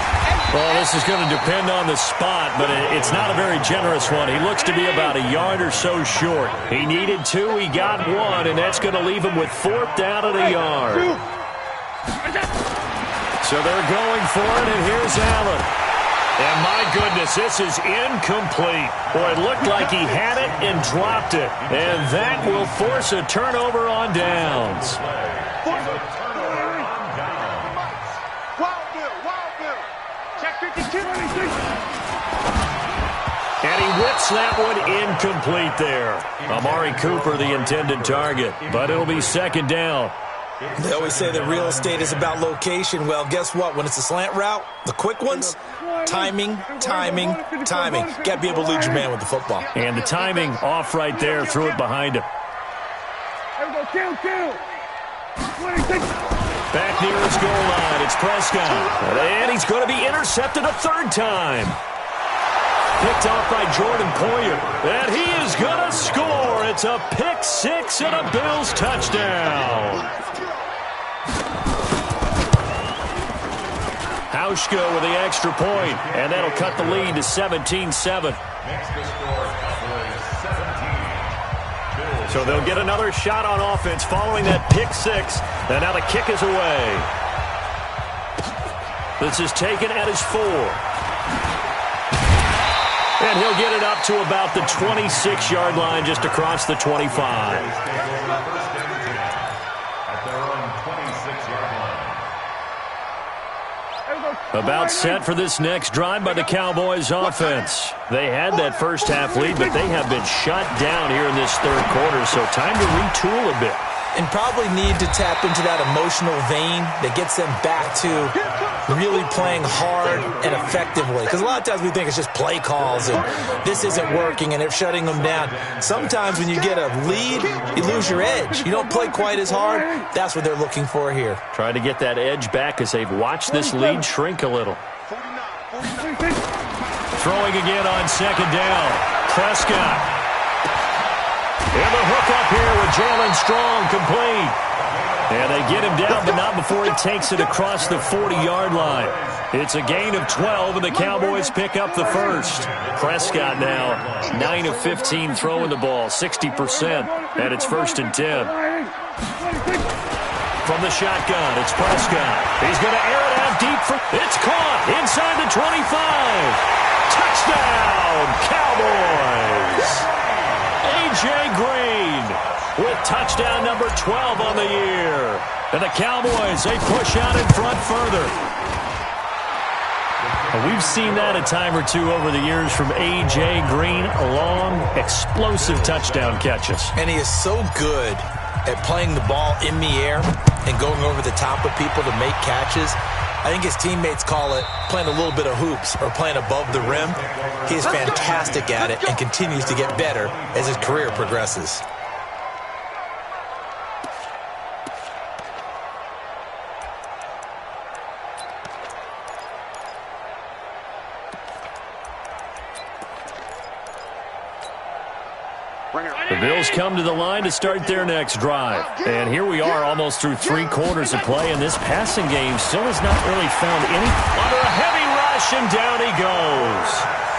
Well, this is going to depend on the spot, but it's not a very generous one. He looks to be about a yard or so short. He needed 2, he got 1, and that's going to leave him with 4th down at a yard. So they're going for it, and here's Allen. And my goodness, this is incomplete. Boy, it looked like he had it and dropped it. And that will force a turnover on downs. And he whips that one incomplete there. Amari Cooper, the intended target. But it'll be 2nd down. They always say that real estate is about location. Well, guess what? When it's a slant route, the quick ones, timing, timing, timing. Got to be able to lead your man with the football. And the timing off right there, threw it behind him. Back near his goal line, it's Prescott. And he's going to be intercepted a 3rd time. Picked off by Jordan Poyer. And he is going to score. It's a pick 6 and a Bills touchdown. Hauschka with the extra point, and that'll cut the lead to 17-7. Next to score, Cowboys 17. So they'll get another shot on offense following that pick 6, and now the kick is away. This is taken at his 4. And he'll get it up to about the 26-yard line, just across the 25. About set for this next drive by the Cowboys offense. They had that first half lead, but they have been shut down here in this 3rd quarter, so time to retool a bit. And probably need to tap into that emotional vein that gets them back to really playing hard and effectively. Because a lot of times we think it's just play calls and this isn't working and they're shutting them down. Sometimes when you get a lead, you lose your edge. You don't play quite as hard. That's what they're looking for here. Trying to get that edge back as they've watched this lead shrink a little. Throwing again on 2nd down. Prescott. And the hook up here with Jalen Strong complete. And they get him down, but not before he takes it across the 40-yard line. It's a gain of 12, and the Cowboys pick up the first. Prescott now 9 of 15 throwing the ball, 60%, and it's 1st and 10. From the shotgun, it's Prescott. He's going to air it out deep. It's caught inside the 25. Touchdown, Cowboys. A.J. Green with touchdown number 12 on the year. And the Cowboys, they push out in front further. We've seen that a time or two over the years from A.J. Green. Long, explosive touchdown catches. And he is so good at playing the ball in the air and going over the top of people to make catches. I think his teammates call it playing a little bit of hoops or playing above the rim. He is fantastic at it and continues to get better as his career progresses. The Bills come to the line to start their next drive. And here we are almost through 3 quarters of play, and this passing game still has not really found any. Under a heavy rush, and down he goes.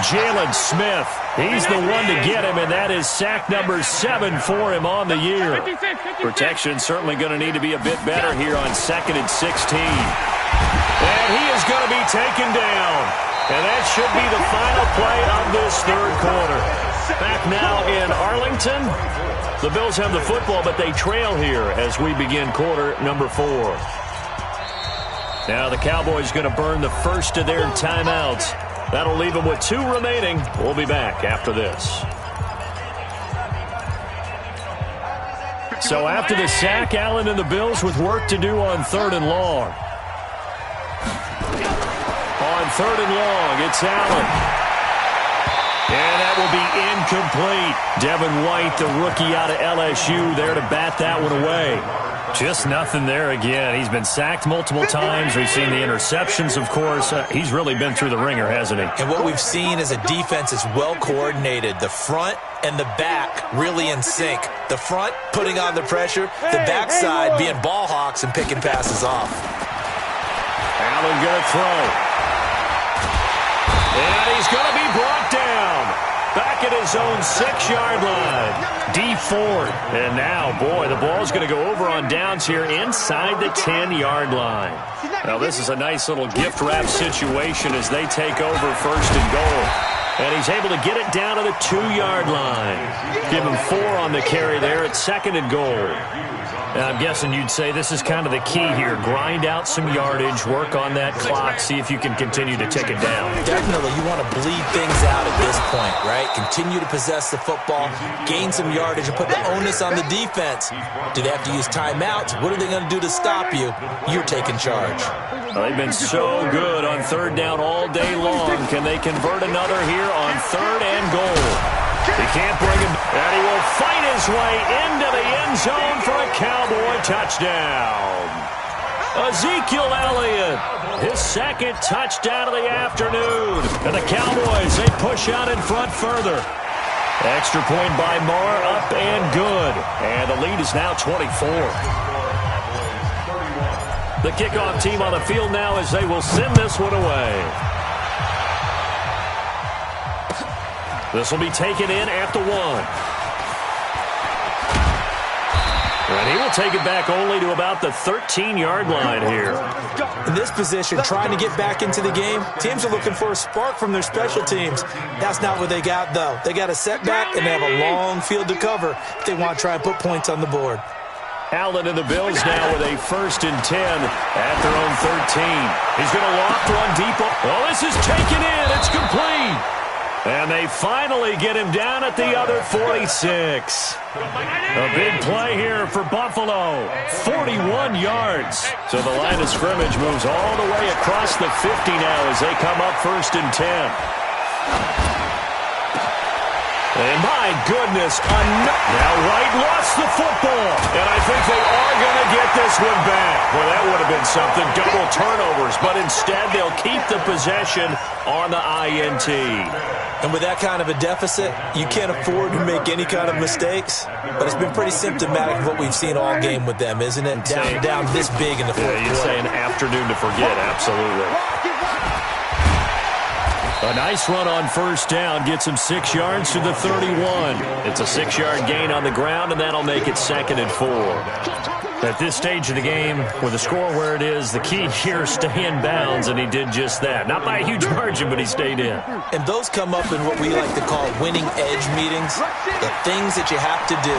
Jalen Smith, he's the one to get him, and that is sack number 7 for him on the year. Protection certainly going to need to be a bit better here on 2nd and 16. And he is going to be taken down. And that should be the final play of this 3rd quarter. Back now in Arlington. The Bills have the football, but they trail here as we begin quarter number 4. Now the Cowboys going to burn the first of their timeouts. That'll leave them with 2 remaining. We'll be back after this. So after the sack, Allen and the Bills with work to do on 3rd and long. On 3rd and long, it's Allen. And that will be incomplete. Devin White, the rookie out of LSU, there to bat that one away. Just nothing there again. He's been sacked multiple times. We've seen the interceptions, of course. He's really been through the ringer, hasn't he? And what we've seen is a defense that's well coordinated. The front and the back really in sync. The front putting on the pressure. The backside being ball hawks and picking passes off. Allen going to throw. And he's going to be brought down. Back at his own 6-yard line. D Ford. And now, boy, the ball's going to go over on downs here inside the 10-yard line. Now, this is a nice little gift wrap situation as they take over 1st and goal. And he's able to get it down to the 2-yard line. Give him 4 on the carry there at 2nd and goal. Now, I'm guessing you'd say this is kind of the key here. Grind out some yardage, work on that clock, see if you can continue to tick it down. Definitely, you want to bleed things out at this point, right? Continue to possess the football, gain some yardage, and put the onus on the defense. Do they have to use timeouts? What are they going to do to stop you? You're taking charge. Well, they've been so good on 3rd down all day long. Can they convert another here on 3rd and goal? He can't bring him, and he will fight his way into the end zone for a Cowboy touchdown. Ezekiel Elliott, his 2nd touchdown of the afternoon. And the Cowboys, they push out in front further. Extra point by Marr, up and good. And the lead is now 24. The kickoff team on the field now as they will send this one away. This will be taken in at the 1. And he will take it back only to about the 13-yard line here. In this position, trying to get back into the game, teams are looking for a spark from their special teams. That's not what they got, though. They got a setback, and they have a long field to cover if they want to try and put points on the board. Allen and the Bills now with a 1st and 10 at their own 13. He's going to loft one deep. Oh, this is taken in. It's complete. And they finally get him down at the other 46. A big play here for Buffalo. 41 yards. So the line of scrimmage moves all the way across the 50 now as they come up 1st and 10. And my goodness, now White lost the football. And I think they are going to get this one back. Well, that would have been something. Double turnovers. But instead, they'll keep the possession on the INT. And with that kind of a deficit, you can't afford to make any kind of mistakes. But it's been pretty symptomatic of what we've seen all game with them, isn't it? Down this big in the fourth quarter. You'd say an afternoon to forget, absolutely. A nice run on 1st down gets him 6 yards to the 31. It's a 6-yard gain on the ground, and that'll make it 2nd and 4. At this stage of the game, with the score where it is, the key here is stay in bounds, and he did just that. Not by a huge margin, but he stayed in. And those come up in what we like to call winning edge meetings. The things that you have to do,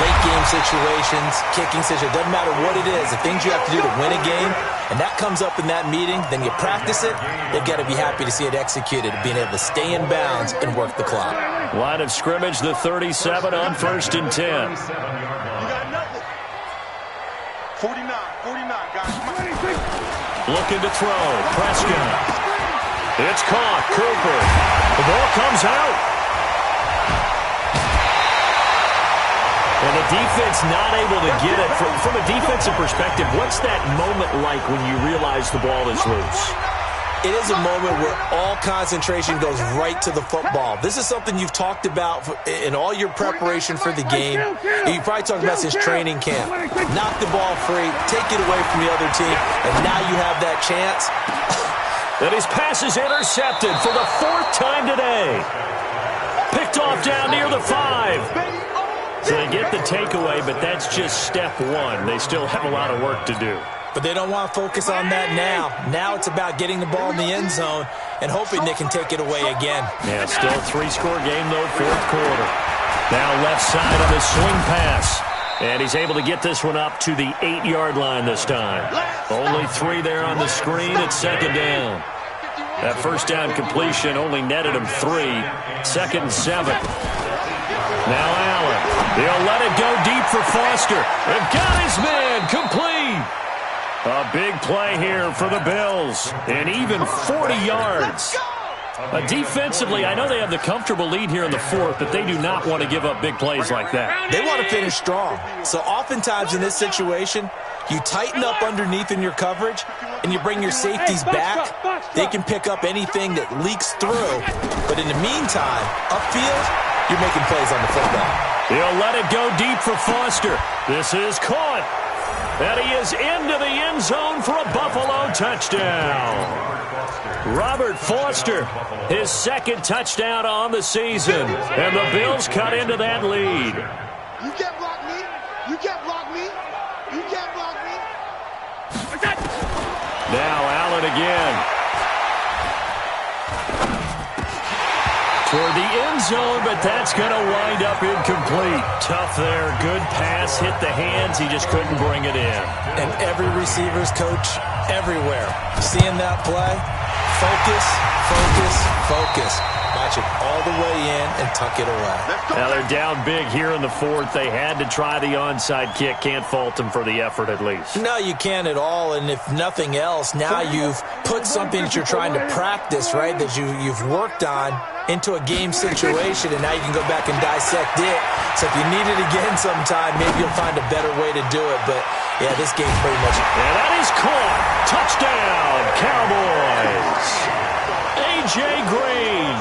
late game situations, kicking situations, doesn't matter what it is, the things you have to do to win a game, and that comes up in that meeting, then you practice it, they've got to be happy to see it executed, being able to stay in bounds and work the clock. Line of scrimmage, the 37 on 1st and 10. 49, guys. Looking to throw. Prescott. It's caught. Cooper. The ball comes out. And the defense not able to get it. From a defensive perspective, what's that moment like when you realize the ball is loose? It is a moment where all concentration goes right to the football. This is something you've talked about in all your preparation for the game. You probably talked about since training camp. Knock the ball free, take it away from the other team, and now you have that chance. And his pass is intercepted for the 4th time today. Picked off down near the 5. So they get the takeaway, but that's just step 1. They still have a lot of work to do. But they don't want to focus on that now. Now it's about getting the ball in the end zone and hoping they can take it away again. Yeah, still a 3-score game, though, 4th quarter. Now left side on the swing pass. And he's able to get this one up to the 8-yard line this time. Only 3 there on the screen. It's 2nd down. That first down completion only netted him 3. 2nd and 7. Now Allen. He'll let it go deep for Foster. They've got his man complete. A big play here for the Bills. And even 40 yards. Defensively, I know they have the comfortable lead here in the 4th, but they do not want to give up big plays like that. They want to finish strong. So oftentimes in this situation, you tighten up underneath in your coverage, and you bring your safeties back. They can pick up anything that leaks through. But in the meantime, upfield, you're making plays on the football. He'll let it go deep for Foster. This is caught. And he is into the end zone for a Buffalo touchdown. Robert Foster, his 2nd touchdown on the season. And the Bills cut into that lead. You can't block me. You can't block me. You can't block me. Now Allen again. Toward the end zone, but that's going to wind up incomplete. Tough there. Good pass. Hit the hands. He just couldn't bring it in. And every receiver's coach everywhere. Seeing that play, focus, focus, focus. Watch it all the way in and tuck it away. Now they're down big here in the 4th. They had to try the onside kick. Can't fault them for the effort at least. No, you can't at all. And if nothing else, now you've put something that you're trying to practice, right, that you've worked on into a game situation, and now you can go back and dissect it. So if you need it again sometime, maybe you'll find a better way to do it. But, yeah, this game's pretty much... And that is caught. Touchdown, Cowboys. A.J. Green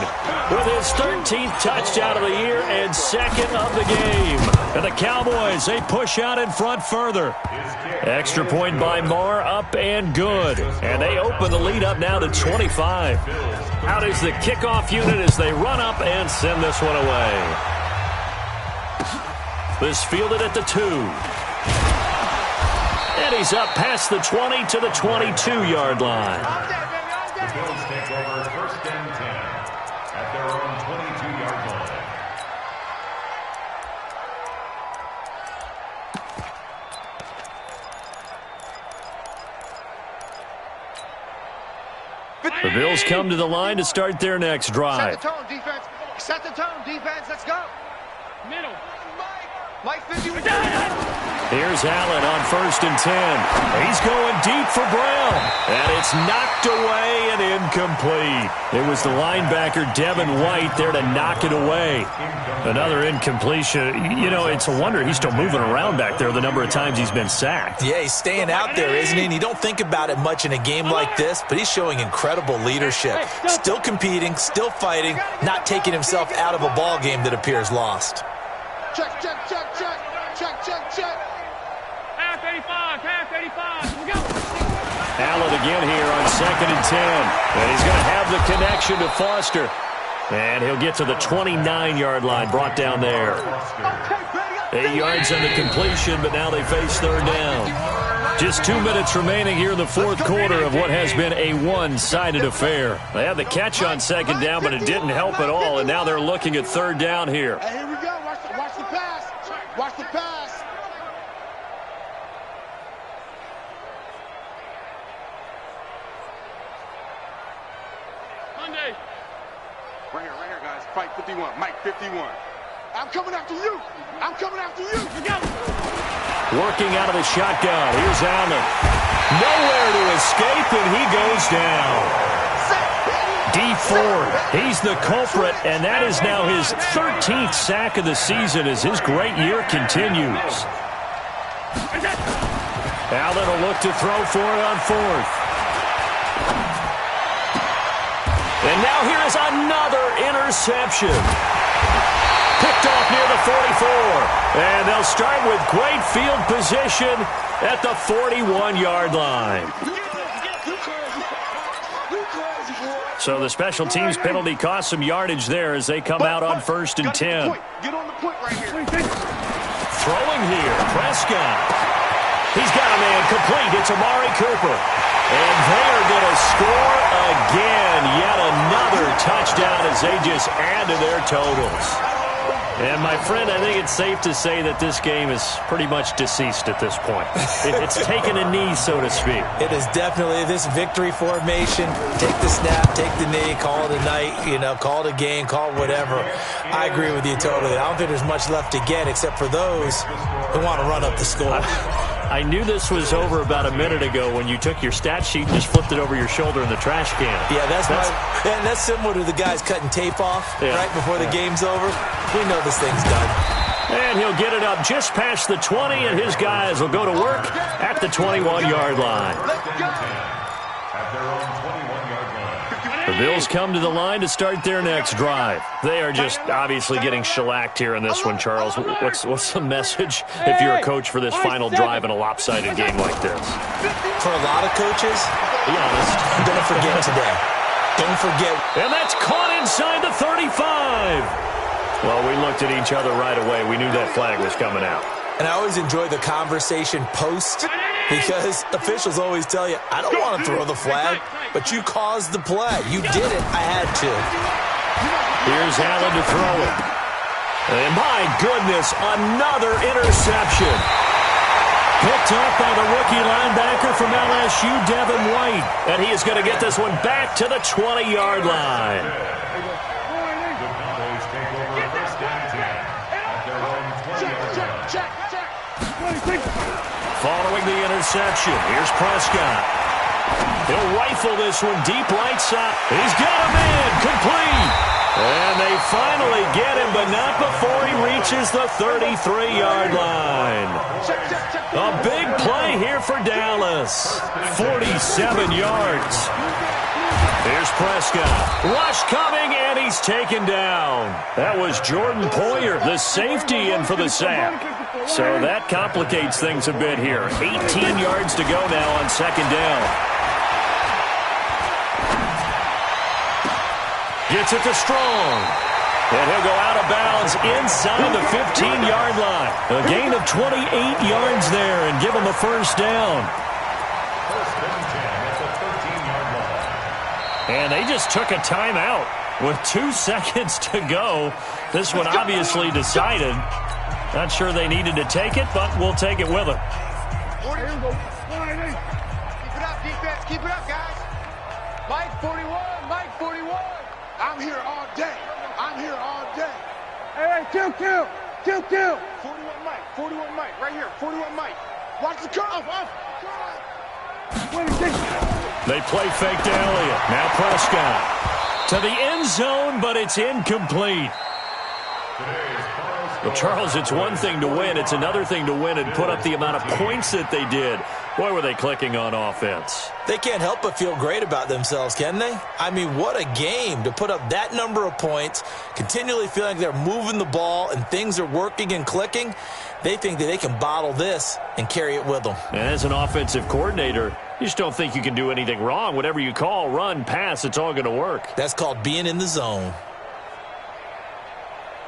with his 13th touchdown of the year and 2nd of the game. And the Cowboys, they push out in front further. Extra point by Marr, up and good. And they open the lead up now to 25. Out is the kickoff unit as they run up and send this one away. This fielded at the 2. And he's up past the 20 to the 22-yard line. The Bills take over 1st and 10 at their own 22-yard line. The Bills come to the line to start their next drive. Set the tone, defense. Set the tone, defense. Let's go. Middle. Mike 51. Here's Allen on 1st and 10. He's going deep for Brown. And it's knocked away and incomplete. It was the linebacker, Devin White, there to knock it away. Another incompletion. You know, it's a wonder he's still moving around back there the number of times he's been sacked. Yeah, he's staying out there, isn't he? And you don't think about it much in a game like this, but he's showing incredible leadership. Still competing, still fighting, not taking himself out of a ball game that appears lost. Check, check, check, check. Check, check, check. Half 85. Here we go. Allen again here on 2nd and 10. And he's going to have the connection to Foster. And he'll get to the 29-yard line, brought down there. 8 yards on the completion, but now they face 3rd down. Just 2 minutes remaining here in the 4th quarter of what has been a one-sided affair. They had the catch on 2nd down, but it didn't help at all, and now they're looking at 3rd down here. Hey, here we go. Watch the pass. Watch the pass. Monday. Right here, guys. Fight 51. Mike 51. I'm coming after you. I'm coming after you. Let's go. Working out of the shotgun. Here's Allen. Nowhere to escape, and he goes down. D Ford, he's the culprit, and that is now his 13th sack of the season as his great year continues. Allen will look to throw for it on fourth. And now here is another interception. Picked off near the 44. And they'll start with great field position at the 41-yard line. So the special teams penalty cost some yardage there as they come out on 1st and 10. Get on the point right here. Throwing here, Prescott. He's got a man complete. It's Amari Cooper. And they are going to score again. Yet another touchdown as they just add to their totals. And, my friend, I think it's safe to say that this game is pretty much deceased at this point. It's taken a knee, so to speak. It is definitely this victory formation. Take the snap, take the knee, call it a night, call it a game, call it whatever. I agree with you totally. I don't think there's much left to get except for those who want to run up the score. I knew this was over about a minute ago when you took your stat sheet and just flipped it over your shoulder in the trash can. Yeah, that's similar to the guys cutting tape off right before the game's over. We know this thing's done. And he'll get it up just past the 20, and his guys will go to work at the 21-yard line. At their own 21-yard line. The Bills come to the line to start their next drive. They are just obviously getting shellacked here in this one, Charles. What's the message if you're a coach for this final drive in a lopsided game like this? For a lot of coaches, be honest, don't forget today. Don't forget. And that's caught inside the 35. Well, we looked at each other right away. We knew that flag was coming out. And I always enjoy the conversation post because officials always tell you, I don't want to throw the flag, but you caused the play. You did it. I had to. Here's Allen to throw it. And my goodness, another interception. Picked up by the rookie linebacker from LSU, Devin White. And he is going to get this one back to the 20-yard line. Following the interception, here's Prescott. He'll rifle this one deep right side. He's got him in, complete. And they finally get him, but not before he reaches the 33-yard line. A big play here for Dallas. 47 yards. Here's Prescott. Rush coming, and he's taken down. That was Jordan Poyer, the safety, in for the sack. So that complicates things a bit here. 18 yards to go now on 2nd down. Gets it to Strong. And he'll go out of bounds inside the 15-yard line. A gain of 28 yards there and give him a first down. And they just took a timeout with 2 seconds to go. This one obviously decided. Not sure they needed to take it, but we'll take it with them. Keep it up, defense. Keep it up, guys. Mike 41, Mike 41. I'm here all day. I'm here all day. Hey, kill. 41 Mike, right here. 41 Mike. Watch the curve. Off. They play fake to Elliott. Now Prescott to the end zone, but it's incomplete. Well, Charles, it's one thing to win. It's another thing to win and put up the amount of points that they did. Boy, were they clicking on offense. They can't help but feel great about themselves, can they? I mean, what a game to put up that number of points, continually feeling like they're moving the ball and things are working and clicking. They think that they can bottle this and carry it with them. And as an offensive coordinator, you just don't think you can do anything wrong. Whatever you call, run, pass, it's all going to work. That's called being in the zone.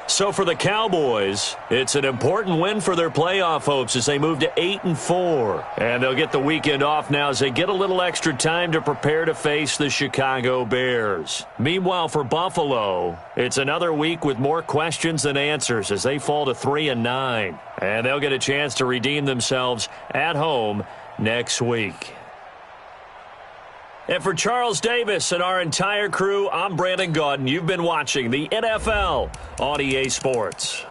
So for the Cowboys, it's an important win for their playoff hopes as they move to 8-4. And they'll get the weekend off now as they get a little extra time to prepare to face the Chicago Bears. Meanwhile, for Buffalo, it's another week with more questions than answers as they fall to 3-9. And they'll get a chance to redeem themselves at home next week. And for Charles Davis and our entire crew, I'm Brandon Gaudin. You've been watching the NFL on EA Sports.